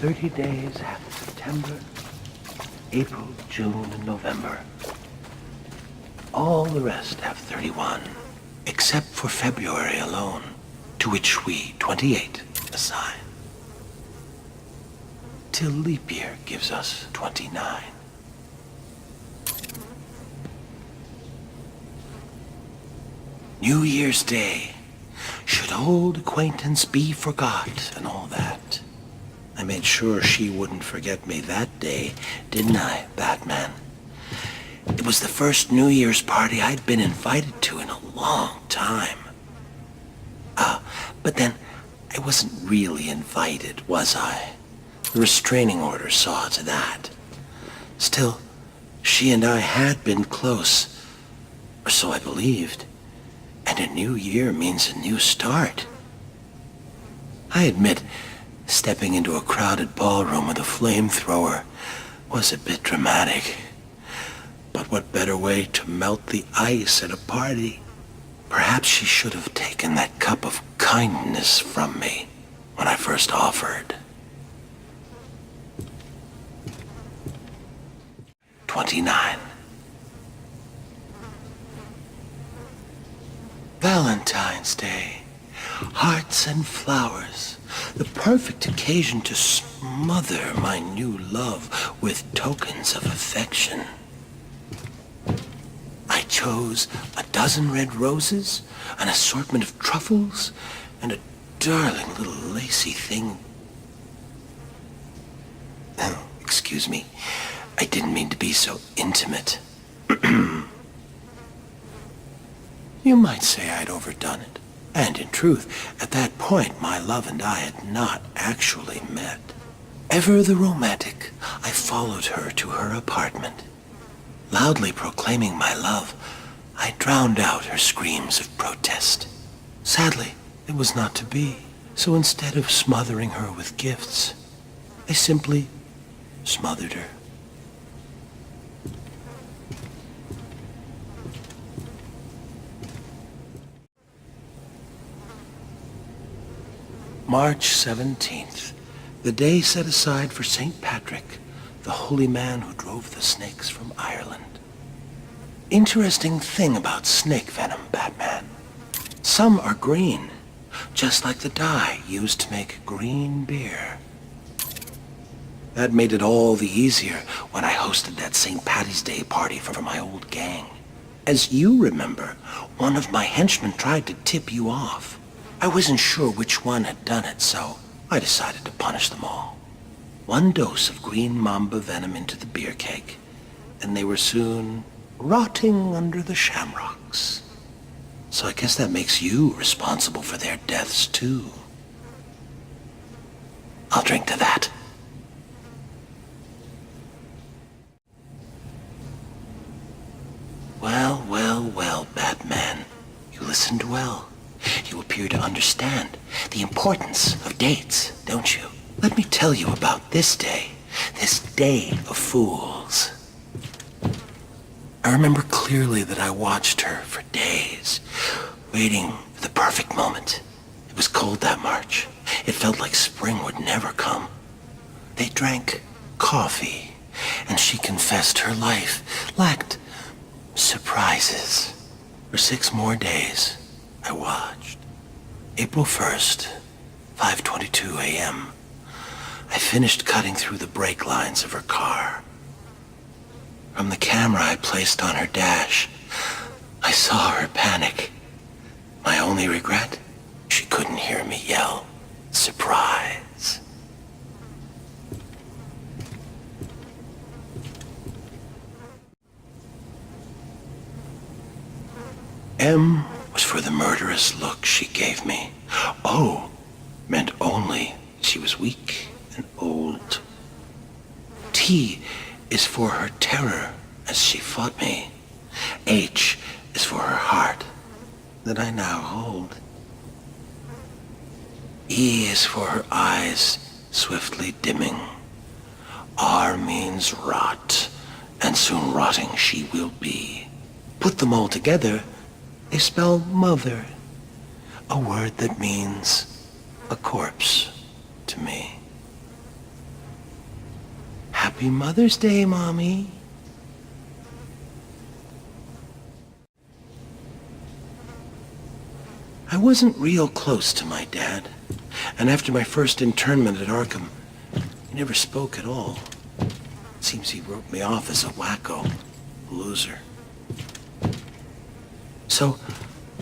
30 days have September, April, June, and November. All the rest have 31, except for February alone, to which we 28 assign. Till leap year gives us 29. New Year's Day. Should old acquaintance be forgot and all that. I made sure she wouldn't forget me that day, didn't I, Batman? It was the first New Year's party I'd been invited to in a long time. But then I wasn't really invited, was I? The restraining order saw to that. Still, she and I had been close, or so I believed. And a new year means a new start. I admit, stepping into a crowded ballroom with a flamethrower was a bit dramatic. But what better way to melt the ice at a party? Perhaps she should have taken that cup of kindness from me when I first offered. 29. Valentine's Day. Hearts and flowers. The perfect occasion to smother my new love with tokens of affection. I chose a dozen red roses, an assortment of truffles, and a darling little lacy thing. Oh, excuse me. I didn't mean to be so intimate. You might say I'd overdone it. And in truth, at that point, my love and I had not actually met. Ever the romantic, I followed her to her apartment. Loudly proclaiming my love, I drowned out her screams of protest. Sadly, it was not to be. So instead of smothering her with gifts, I simply smothered her. March 17th, the day set aside for St. Patrick, the holy man who drove the snakes from Ireland. Interesting thing about snake venom, Batman. Some are green, just like the dye used to make green beer. That made it all the easier when I hosted that St. Patty's Day party for my old gang. As you remember, one of my henchmen tried to tip you off. I wasn't sure which one had done it, so I decided to punish them all. One dose of green mamba venom into the beer keg, and they were soon rotting under the shamrocks. So I guess that makes you responsible for their deaths, too. I'll drink to that. Well, well, well, Batman. You listened well. You appear to understand the importance of dates, don't you? Let me tell you about this day of fools. I remember clearly that I watched her for days, waiting for the perfect moment. It was cold that March. It felt like spring would never come. They drank coffee, and she confessed her life lacked surprises. For 6 more days, I watched. April 1st, 5:22 a.m. I finished cutting through the brake lines of her car. From the camera I placed on her dash, I saw her panic. My only regret? She couldn't hear me yell, "Surprise!" M was for the murderous look she gave me. O meant only she was weak and old. T is for her terror as she fought me. H is for her heart that I now hold. E is for her eyes swiftly dimming. R means rot, and soon rotting she will be. Put them all together, they spell mother, a word that means a corpse to me. Happy Mother's Day, Mommy. I wasn't real close to my dad, and after my first internment at Arkham, he never spoke at all. It seems he wrote me off as a wacko, a loser. So,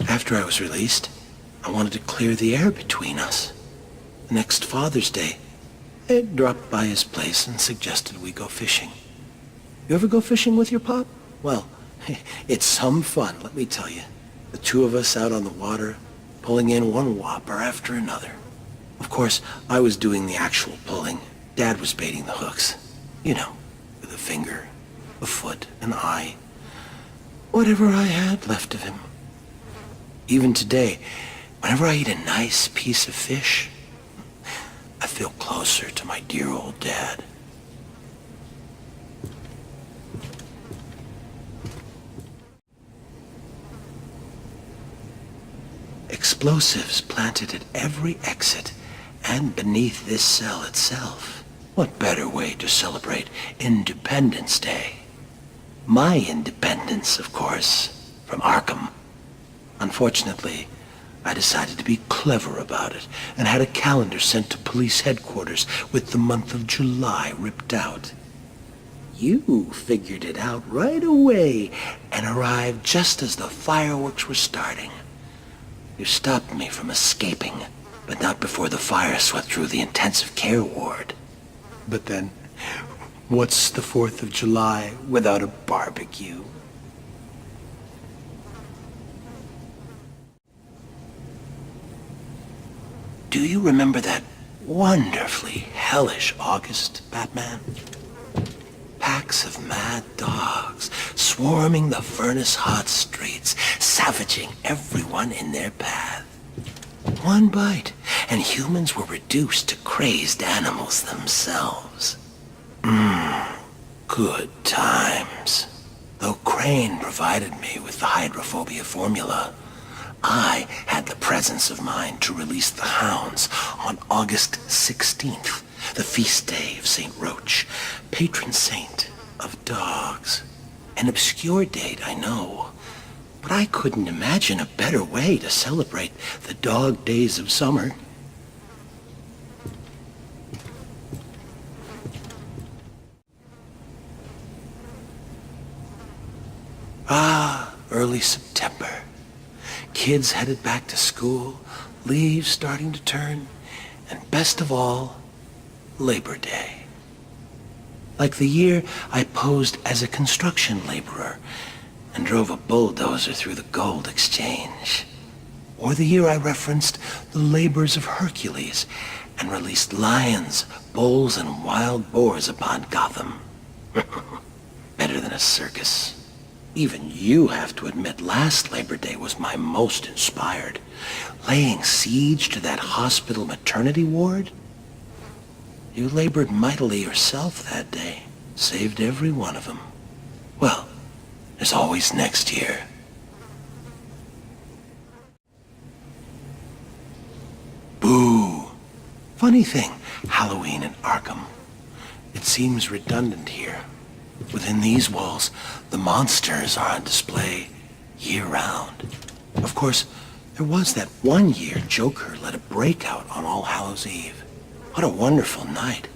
after I was released, I wanted to clear the air between us. Next Father's Day, I dropped by his place and suggested we go fishing. You ever go fishing with your pop? Well, it's some fun, let me tell you. The two of us out on the water, pulling in one whopper after another. Of course, I was doing the actual pulling. Dad was baiting the hooks. You know, with a finger, a foot, an eye. Whatever I had left of him. Even today, whenever I eat a nice piece of fish, I feel closer to my dear old dad. Explosives planted at every exit and beneath this cell itself. What better way to celebrate Independence Day? My independence, of course, from Arkham. Unfortunately, I decided to be clever about it and had a calendar sent to police headquarters with the month of July ripped out. You figured it out right away and arrived just as the fireworks were starting. You stopped me from escaping, but not before the fire swept through the intensive care ward. But then, what's the 4th of July without a barbecue? Do you remember that wonderfully hellish August, Batman? Packs of mad dogs swarming the furnace-hot streets, savaging everyone in their path. One bite, and humans were reduced to crazed animals themselves. Good times. Though Crane provided me with the hydrophobia formula, I had the presence of mind to release the hounds on August 16th, the feast day of St. Roach, patron saint of dogs. An obscure date, I know, but I couldn't imagine a better way to celebrate the dog days of summer. Early September. Kids headed back to school, leaves starting to turn, and best of all, Labor Day. Like the year I posed as a construction laborer and drove a bulldozer through the gold exchange. Or the year I referenced the labors of Hercules and released lions, bulls, and wild boars upon Gotham. Better than a circus. Even you have to admit last Labor Day was my most inspired. Laying siege to that hospital maternity ward? You labored mightily yourself that day. Saved every one of them. Well, there's always next year. Boo! Funny thing, Halloween in Arkham. It seems redundant here. Within these walls, the monsters are on display year-round. Of course, there was that one year Joker led a breakout on All Hallows Eve. What a wonderful night.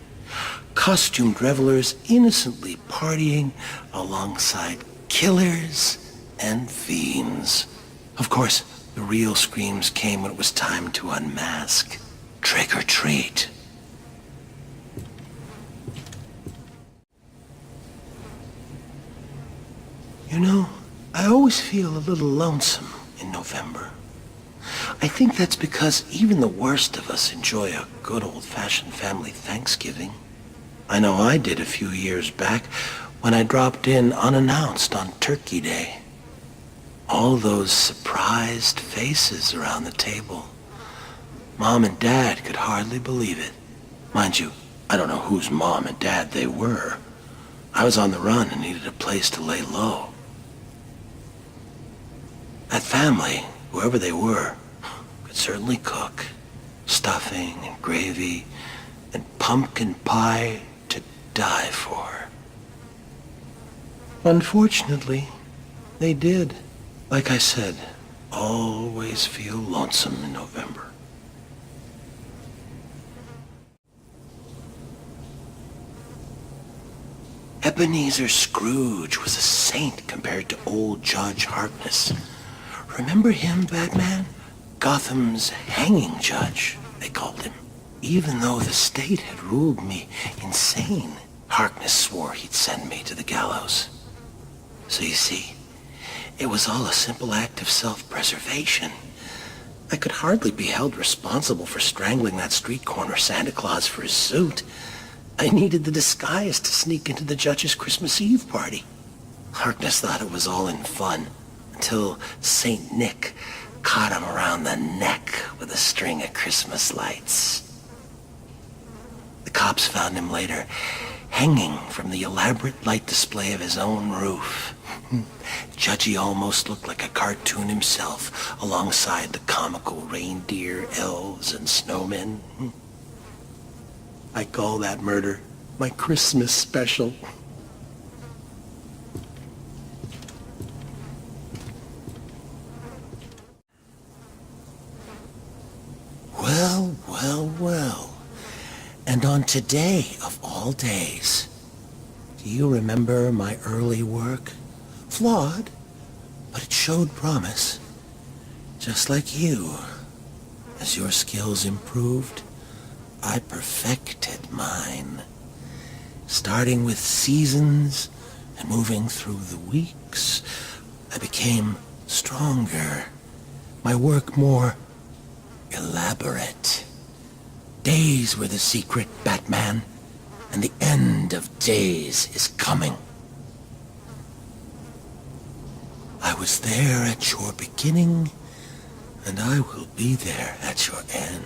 Costumed revelers innocently partying alongside killers and fiends. Of course, the real screams came when it was time to unmask. Trick or treat. You know, I always feel a little lonesome in November. I think that's because even the worst of us enjoy a good old-fashioned family Thanksgiving. I know I did a few years back when I dropped in unannounced on Turkey Day. All those surprised faces around the table. Mom and Dad could hardly believe it. Mind you, I don't know whose mom and dad they were. I was on the run and needed a place to lay low. That family, whoever they were, could certainly cook. Stuffing and gravy and pumpkin pie to die for. Unfortunately, they did. Like I said, always feel lonesome in November. Ebenezer Scrooge was a saint compared to old Judge Harkness. Remember him, Batman? Gotham's hanging judge, they called him. Even though the state had ruled me insane, Harkness swore he'd send me to the gallows. So you see, it was all a simple act of self-preservation. I could hardly be held responsible for strangling that street corner Santa Claus for his suit. I needed the disguise to sneak into the judge's Christmas Eve party. Harkness thought it was all in fun, until Saint Nick caught him around the neck with a string of Christmas lights. The cops found him later, hanging from the elaborate light display of his own roof. Judgy almost looked like a cartoon himself, alongside the comical reindeer, elves, and snowmen. I call that murder my Christmas special. Well, well, well. And on today of all days, do you remember my early work? Flawed, but it showed promise. Just like you. As your skills improved, I perfected mine. Starting with seasons and moving through the weeks, I became stronger. My work more elaborate. Days were the secret, Batman, and the end of days is coming. I was there at your beginning, and I will be there at your end.